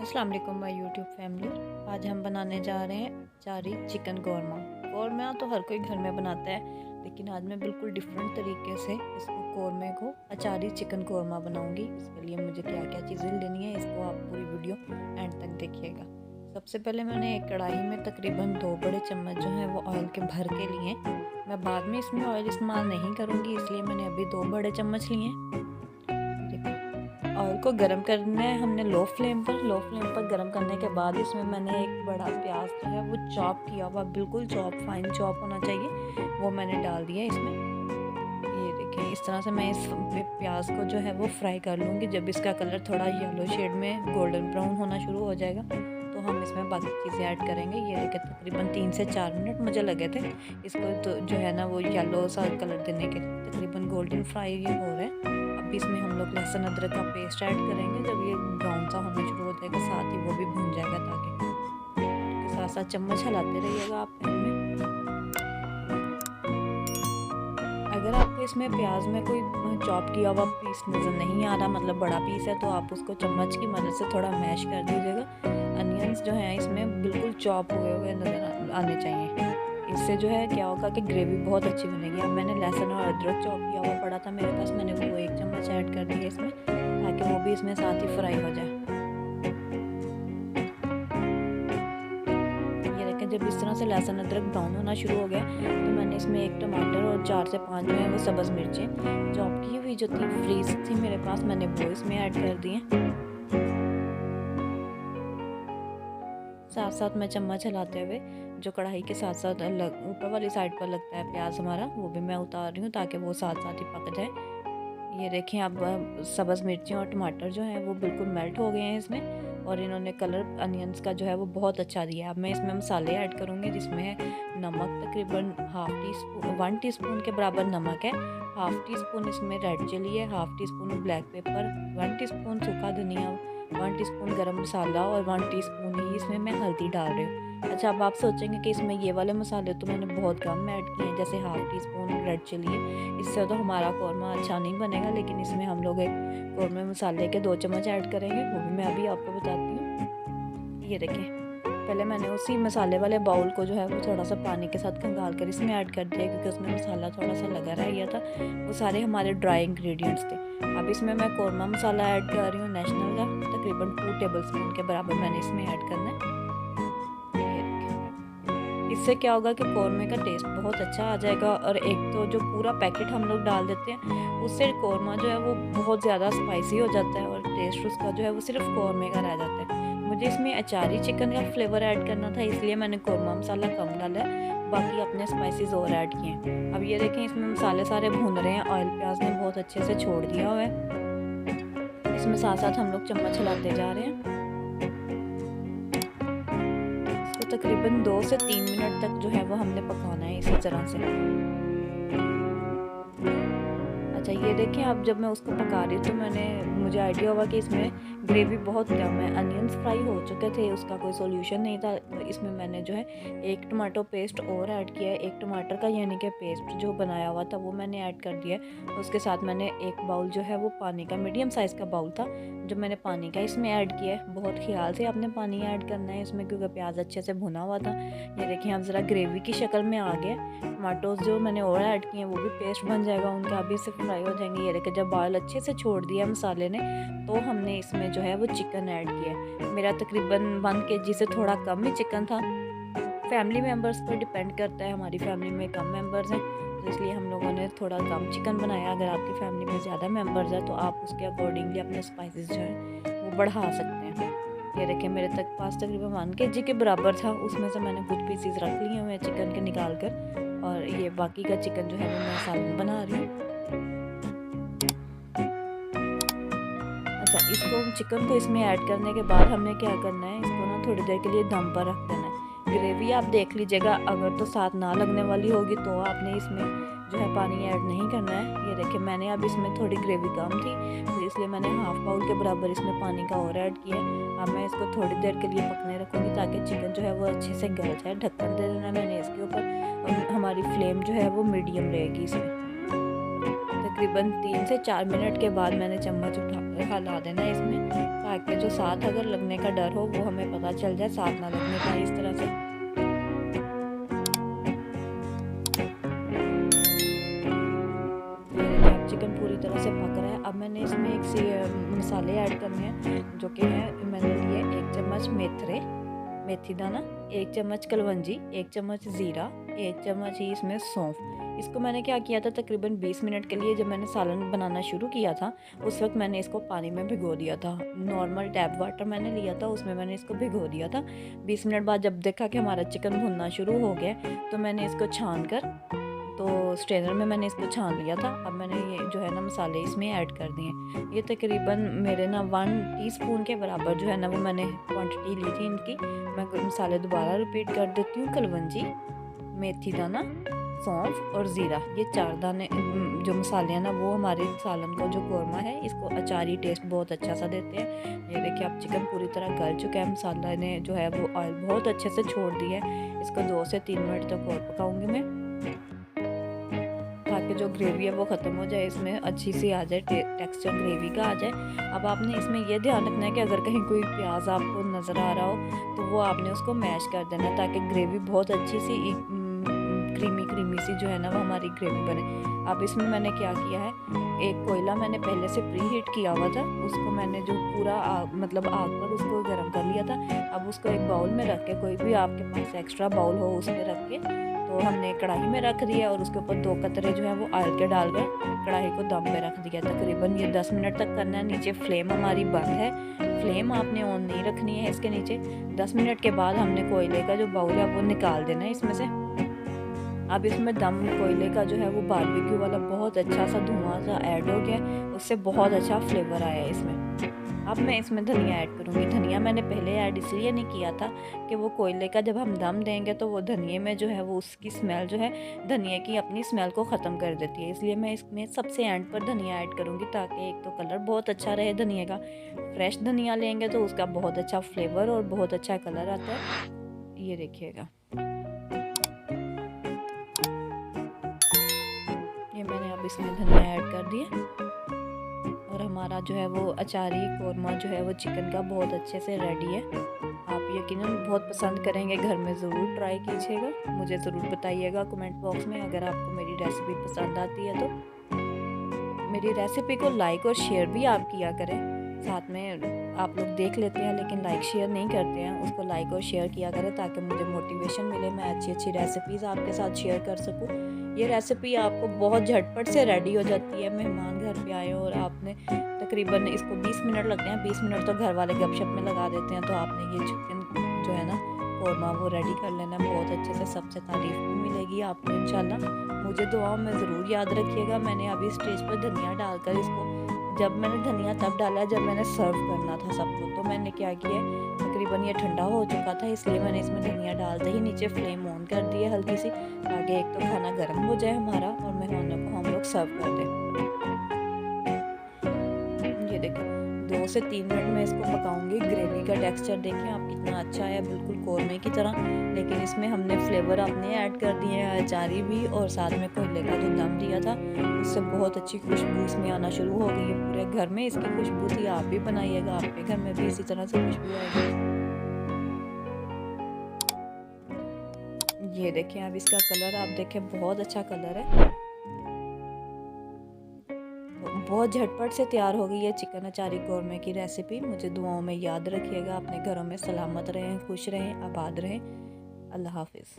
अस्सलाम वालेकुम my YouTube family. आज हम बनाने जा रहे हैं अचारी चिकन कौरमा। कौरमा तो हर कोई घर में बनाता है, लेकिन आज मैं बिल्कुल डिफरेंट तरीके से इसको कौरमे को अचारी चिकन कौरमा बनाऊंगी। इसके लिए मुझे क्या क्या चीज़ें लेनी है, इसको आप पूरी वीडियो एंड तक देखिएगा। सबसे पहले मैंने एक कढ़ाई में तकरीबन 2 बड़े चम्मच जो है वो ऑयल के भर के लिए। मैं बाद में इसमें ऑयल इस्तेमाल नहीं करूँगी, इसलिए मैंने अभी 2 बड़े चम्मच लिए। ऑयल को गरम करना है हमने लो फ्लेम पर गरम करने के बाद इसमें मैंने एक बड़ा प्याज जो है वो चॉप किया हुआ, बिल्कुल फाइन चॉप होना चाहिए, वो मैंने डाल दिया इसमें। ये देखिए, इस तरह से मैं इस प्याज को जो है वो फ्राई कर लूँगी। जब इसका कलर थोड़ा येलो शेड में गोल्डन ब्राउन होना शुरू हो जाएगा तो हम इसमें बाकी चीज़ें ऐड करेंगे। ये देखिए, तकरीबन 3 से 4 मिनट मुझे लगे थे इसको तो जो है ना वो येलो सा कलर देने के। तकरीबन गोल्डन फ्राई ये हो रहा है। इसमें हम लोग लहसुन अदरक का पेस्ट ऐड करेंगे। जब ये ब्राउन सा होना शुरू हो जाएगा, साथ ही वो भी भुन जाएगा, ताकि इसके साथ साथ चम्मच हिलाते रहिएगा आप पैन में। अगर आपको इसमें प्याज में कोई चॉप किया हुआ पीस नज़र नहीं आ रहा, मतलब बड़ा पीस है, तो आप उसको चम्मच की मदद से थोड़ा मैश कर दीजिएगा। अनियंस जो हैं इसमें बिल्कुल चॉप हुए हुए नज़र आने चाहिए। इससे जो है क्या होगा कि ग्रेवी बहुत अच्छी बनेगी। अब मैंने लहसुन और अदरक चॉप किया हुआ पड़ा था मेरे पास, मैंने वो 1 चम्मच ऐड कर दिया इसमें, ताकि वो भी इसमें साथ ही फ्राई हो जाए। ये देखें, जब इस तरह से लहसुन अदरक ब्राउन होना शुरू हो गया तो मैंने इसमें 1 टमाटर और 4 से 5 जो है वो सब्ज़ मिर्चें चॉप की हुई जो थी फ्रीज थी मेरे पास, मैंने वो इसमें ऐड कर दी हैं। साथ साथ मैं चम्मच हिलाते हुए जो कढ़ाई के साथ साथ ऊपर वाली साइड पर लगता है प्याज हमारा, वो भी मैं उतार रही हूँ ताकि वो साथ साथ ही पक जाए। ये देखें, अब सब्ज़ मिर्चें और टमाटर जो हैं वो बिल्कुल मेल्ट हो गए हैं इसमें, और इन्होंने कलर अनियंस का जो है वो बहुत अच्छा दिया है। अब मैं इसमें मसाले ऐड करूँगी, जिसमें है नमक तकरीबन 1 टीस्पून के बराबर नमक है, 1/2 टीस्पून इसमें रेड चिली है, 1/2 टीस्पून ब्लैक पेपर, 1 टीस्पून सूखा धनिया, 1 टीस्पून गरम मसाला और 1 टीस्पून ही इसमें मैं हल्दी डाल रही हूँ। अच्छा, अब आप सोचेंगे कि इसमें ये वाले मसाले तो मैंने बहुत कम ऐड किए हैं, जैसे 1/2 टीस्पून रेड चिली है, इससे तो हमारा कौरमा अच्छा नहीं बनेगा। लेकिन इसमें हम लोग एक कौरमे मसाले के 2 चम्मच ऐड करेंगे, वो भी मैं अभी आपको बताती हूँ। ये देखिए, पहले मैंने उसी मसाले वाले बाउल को जो है वो थोड़ा सा पानी के साथ खंगाल कर इसमें ऐड कर दिया, क्योंकि उसमें मसाला थोड़ा सा लगा रह गया था। वो सारे हमारे ड्राई इंग्रेडिएंट्स थे। अब इसमें मैं कौरमा मसाला ऐड कर रही हूँ नेशनल का, तकरीबन 2 टेबलस्पून के बराबर मैंने इसमें ऐड करना है। इससे क्या होगा कि कौरमे का टेस्ट बहुत अच्छा आ जाएगा, और एक तो जो पूरा पैकेट हम लोग डाल देते हैं उससे कौरमा जो है वो बहुत ज़्यादा स्पाइसी हो जाता है, और टेस्ट उसका जो है वो सिर्फ कौरमे का रह जाता है। मुझे इसमें अचारी चिकन का फ्लेवर ऐड करना था, इसलिए मैंने कौरमा मसाला कम डाला है, बाकी अपने स्पाइसेस और ऐड किए हैं। अब ये देखें, इसमें मसाले सारे भून रहे हैं, ऑयल प्याज ने बहुत अच्छे से छोड़ दिया हुआ है। इसमें साथ साथ हम लोग चम्मच हिलाते जा रहे हैं। इसको तकरीबन 2 से 3 मिनट तक जो है वो हमने पकाना है इसी तरह से। अच्छा, ये देखें, अब जब मैं उसको पका रही तो मुझे आइडिया हुआ कि इसमें ग्रेवी बहुत कम है, अनियंस फ्राई हो चुके थे, उसका कोई सॉल्यूशन नहीं था। इसमें मैंने जो है 1 टमाटो पेस्ट और ऐड किया है, 1 टमाटर का यानी कि पेस्ट जो बनाया हुआ था वो मैंने ऐड कर दिया है। उसके साथ मैंने 1 बाउल जो है वो पानी का, मीडियम साइज़ का बाउल था, जो मैंने पानी का इसमें ऐड किया है। बहुत ख्याल से आपने पानी ऐड करना है इसमें, क्योंकि प्याज अच्छे से भुना हुआ था। ये देखिए, अब ज़रा ग्रेवी की शक्ल में आ गया। टमाटोज़ जो मैंने और ऐड किए हैं वो भी पेस्ट बन जाएगा उनका, अभी से फ्राई हो जाएंगे। ये देखिए, जब ऑयल अच्छे से छोड़ दिया मसाले ने, तो हमने इसमें जो है वो चिकन ऐड किया है। मेरा तकरीबन 1 केजी से थोड़ा कम ही चिकन था। फैमिली मेम्बर्स पर डिपेंड करता है, हमारी फैमिली में कम मेम्बर्स हैं तो इसलिए हम लोगों ने थोड़ा कम चिकन बनाया। अगर आपकी फैमिली में ज़्यादा मेम्बर्स हैं तो आप उसके अकॉर्डिंगली अपने स्पाइसेस जो हैं वो बढ़ा सकते हैं। ये देखिए, मेरे तक पास तकरीबन 1 केजी के बराबर था, उसमें से मैंने कुछ पीसीज रख लिए हुए चिकन के निकाल कर, और ये बाकी का चिकन जो है वो मैं सालन बना रही हूँ। अच्छा, इसको चिकन को इसमें ऐड करने के बाद हमने क्या करना है, इसको ना थोड़ी देर के लिए दम पर रख देना है। ग्रेवी आप देख लीजिएगा, अगर तो साथ ना लगने वाली होगी तो आपने इसमें जो है पानी ऐड नहीं करना है। ये देखिए, मैंने अब इसमें थोड़ी ग्रेवी कम थी तो इसलिए मैंने 1/2 बाउल के बराबर इसमें पानी का और ऐड किया। अब मैं इसको थोड़ी देर के लिए पकने रखूँगी ताकि चिकन जो है वो अच्छे से गल जाए। ढक्कन दे देना मैंने इसके ऊपर, और हमारी फ्लेम जो है वो मीडियम रहेगी इसमें। तकरीबन 3 से 4 मिनट के बाद मैंने चम्मच उठा हिला देना है इसमें, ताकि जो साथ अगर लगने का डर हो वो हमें पता चल जाए, साथ ना लगने का। इस तरह से चिकन पूरी तरह से पक रहा है। अब मैंने इसमें मसाले ऐड करने हैं, जो कि है मैंने लिए 1 चम्मच मेथी दाना, 1 चम्मच कलवंजी, 1 चम्मच ज़ीरा, 1 चम्मच ही इसमें सौंफ। इसको मैंने क्या किया था, तकरीबन 20 मिनट के लिए जब मैंने सालन बनाना शुरू किया था उस वक्त मैंने इसको पानी में भिगो दिया था। नॉर्मल टैप वाटर मैंने लिया था, उसमें मैंने इसको भिगो दिया था। 20 मिनट बाद जब देखा कि हमारा चिकन भुनना शुरू हो गया तो मैंने इसको छान कर, तो स्ट्रेनर में मैंने इसको छान लिया था। अब मैंने ये जो है ना मसाले इसमें ऐड कर दिए। ये तकरीबन मेरे ना 1 टीस्पून के बराबर जो है ना वो मैंने क्वांटिटी ली थी इनकी। मैं मसाले दोबारा रिपीट कर देती हूँ। कलवंजी, मेथी दाना, सौंफ और ज़ीरा, ये 4 दाने जो मसाले हैं ना वो हमारे सालन का जो कौरमा है इसको अचारी टेस्ट बहुत अच्छा सा देते हैं। ये देखिए अब चिकन पूरी तरह गल चुका है, मसाला ने जो है वो ऑयल बहुत अच्छे से छोड़ दिया है। इसको 2 से 3 मिनट तक और पकाऊंगी मैं, ताकि जो ग्रेवी है वो ख़त्म हो जाए, इसमें अच्छी सी आ जाए टेक्सचर ग्रेवी का आ जाए। अब आपने इसमें यह ध्यान रखना है कि अगर कहीं कोई प्याज आपको नज़र आ रहा हो तो वो आपने उसको मैश कर देना है, ताकि ग्रेवी बहुत अच्छी सी क्रीमी सी जो है ना वो हमारी ग्रेवी बने। अब इसमें मैंने क्या किया है, एक कोयला मैंने पहले से प्री हीट किया हुआ था, उसको मैंने जो पूरा मतलब आग पर उसको गर्म कर लिया था। अब उसको एक बाउल में रख के, कोई भी आपके पास एक्स्ट्रा बाउल हो उसमें रख के, तो हमने कढ़ाई में रख दिया और उसके ऊपर 2 कतरे जो है वो ऑयल के डालकर कढ़ाई को दम पे रख दिया। तकरीबन ये 10 मिनट तक करना है। नीचे फ्लेम हमारी बंद है, फ्लेम आपने ऑन नहीं रखनी है इसके नीचे। 10 मिनट के बाद हमने कोयले का जो बाउल है वो निकाल देना है इसमें से। अब इसमें दम कोयले का जो है वो बारबेक्यू वाला बहुत अच्छा सा धुआं सा ऐड हो गया, उससे बहुत अच्छा फ्लेवर आया है इसमें। अब मैं इसमें धनिया ऐड करूँगी। धनिया मैंने पहले ऐड इसलिए नहीं किया था कि वो कोयले का जब हम दम देंगे तो वो धनिए में जो है वो उसकी स्मेल जो है धनिया की अपनी स्मेल को ख़त्म कर देती है, इसलिए मैं इसमें सबसे एंड पर धनिया ऐड करूँगी, ताकि एक तो कलर बहुत अच्छा रहे धनिया का। फ्रेश धनिया लेंगे तो उसका बहुत अच्छा फ्लेवर और बहुत अच्छा कलर आता है। ये देखिएगा, ये मैंने अब इसमें धनिया ऐड कर दिया और हमारा जो है वो अचारी कौरमा जो है वो चिकन का बहुत अच्छे से रेडी है। आप यकीनन बहुत पसंद करेंगे, घर में ज़रूर ट्राई कीजिएगा। मुझे ज़रूर बताइएगा कमेंट बॉक्स में अगर आपको मेरी रेसिपी पसंद आती है तो। मेरी रेसिपी को लाइक और शेयर भी आप किया करें। साथ में आप लोग देख लेते हैं लेकिन लाइक शेयर नहीं करते हैं, उसको लाइक और शेयर किया करें ताकि मुझे मोटिवेशन मिले, मैं अच्छी रेसिपीज़ आपके साथ शेयर कर सकूँ। ये रेसिपी आपको बहुत झटपट से रेडी हो जाती है। मेहमान घर पे आए और आपने तकरीबन इसको 20 मिनट लगते हैं, 20 मिनट तो घर वाले गपशप में लगा देते हैं, तो आपने ये चिकन जो है ना कौरमा वो रेडी कर लेना बहुत अच्छे से। सबसे तारीफ़ भी मिलेगी आपको इंशाल्लाह। मुझे दुआओं में ज़रूर याद रखिएगा। मैंने अभी स्टेज पर धनिया डालकर इसको, जब मैंने धनिया तब डाला जब मैंने सर्व करना था सबको, तो मैंने क्या किया, तकरीबन ये ठंडा हो चुका था इसलिए मैंने इसमें धनिया डालते ही नीचे फ्लेम ऑन कर दी है हल्की सी, ताकि एक तो खाना गर्म हो जाए हमारा और मेहमानों को हम लोग सर्व कर दें। ये देखो 2 से 3 मिनट में इसको पकाऊंगी। ग्रेवी का टेक्सचर देखें आप कितना अच्छा है, बिल्कुल कौरमे की तरह, लेकिन इसमें हमने फ्लेवर अपने ऐड कर दिए हैं, अचारी भी और साथ में कोयले का जो दम दिया था उससे बहुत अच्छी खुशबू इसमें आना शुरू हो गई है। पूरे घर में इसकी खुशबू थी, आप भी बनाइएगा, आपके घर में भी इसी तरह से खुशबू आएगी। ये देखें अब इसका कलर आप देखें, बहुत अच्छा कलर है। बहुत झटपट से तैयार हो गई है चिकन अचारी कौरमे की रेसिपी। मुझे दुआओं में याद रखिएगा। अपने घरों में सलामत रहें, खुश रहें, आबाद रहें। अल्लाह हाफिज़।